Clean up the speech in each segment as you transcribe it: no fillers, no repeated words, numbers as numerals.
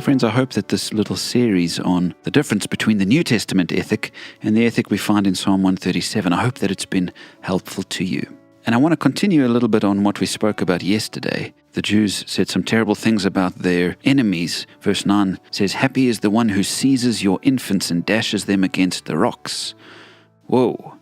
Well, friends, I hope that this little series on the difference between the New Testament ethic and the ethic we find in Psalm 137, I hope that it's been helpful to you. And I want to continue a little bit on what we spoke about yesterday. The Jews said some terrible things about their enemies. Verse 9 says, "Happy is the one who seizes your infants and dashes them against the rocks." Whoa,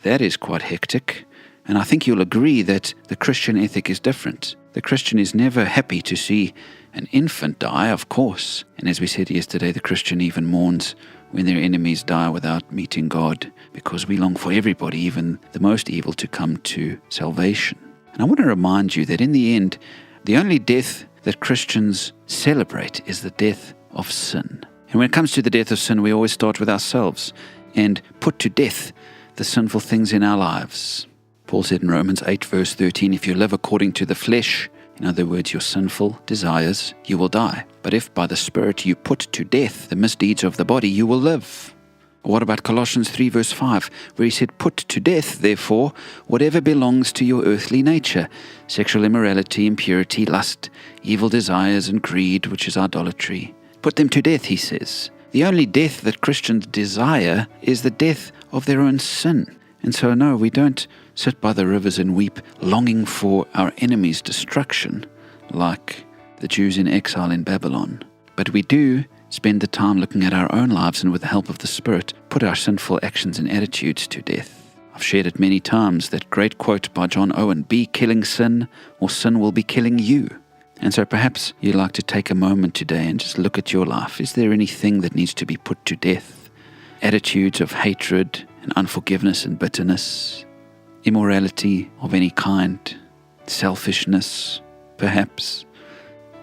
that is quite hectic. And I think you'll agree that the Christian ethic is different. The Christian is never happy to see an infant die, of course. And as we said yesterday, the Christian even mourns when their enemies die without meeting God, because we long for everybody, even the most evil, to come to salvation. And I want to remind you that in the end, the only death that Christians celebrate is the death of sin. And when it comes to the death of sin, we always start with ourselves and put to death the sinful things in our lives. Paul said in Romans 8 verse 13, "If you live according to the flesh," in other words, your sinful desires, "you will die. But if by the Spirit you put to death the misdeeds of the body, you will live." Or what about Colossians 3 verse 5, where he said, "Put to death, therefore, whatever belongs to your earthly nature, sexual immorality, impurity, lust, evil desires, and greed, which is idolatry. Put them to death," he says. The only death that Christians desire is the death of their own sin. And so, no, we don't sit by the rivers and weep, longing for our enemies' destruction, like the Jews in exile in Babylon. But we do spend the time looking at our own lives and with the help of the Spirit, put our sinful actions and attitudes to death. I've shared it many times, that great quote by John Owen, "Be killing sin, or sin will be killing you." And so perhaps you'd like to take a moment today and just look at your life. Is there anything that needs to be put to death? Attitudes of hatred and unforgiveness and bitterness, immorality of any kind, selfishness, perhaps.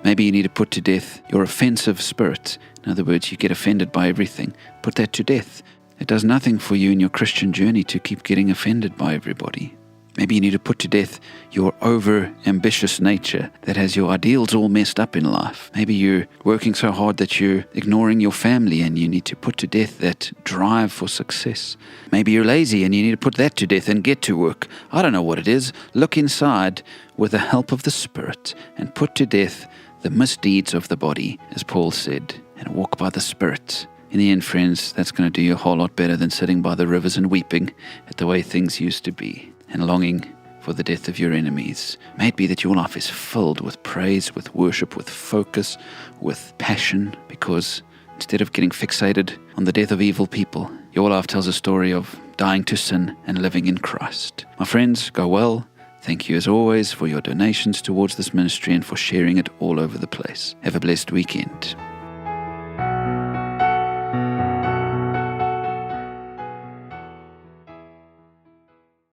Maybe you need to put to death your offensive spirit. In other words, you get offended by everything. Put that to death. It does nothing for you in your Christian journey to keep getting offended by everybody. Maybe you need to put to death your over-ambitious nature that has your ideals all messed up in life. Maybe you're working so hard that you're ignoring your family, and you need to put to death that drive for success. Maybe you're lazy and you need to put that to death and get to work. I don't know what it is. Look inside with the help of the Spirit and put to death the misdeeds of the body, as Paul said, and walk by the Spirit. In the end, friends, that's going to do you a whole lot better than sitting by the rivers and weeping at the way things used to be, and longing for the death of your enemies. May it be that your life is filled with praise, with worship, with focus, with passion, because instead of getting fixated on the death of evil people, your life tells a story of dying to sin and living in Christ. My friends, go well. Thank you as always for your donations towards this ministry and for sharing it all over the place. Have a blessed weekend.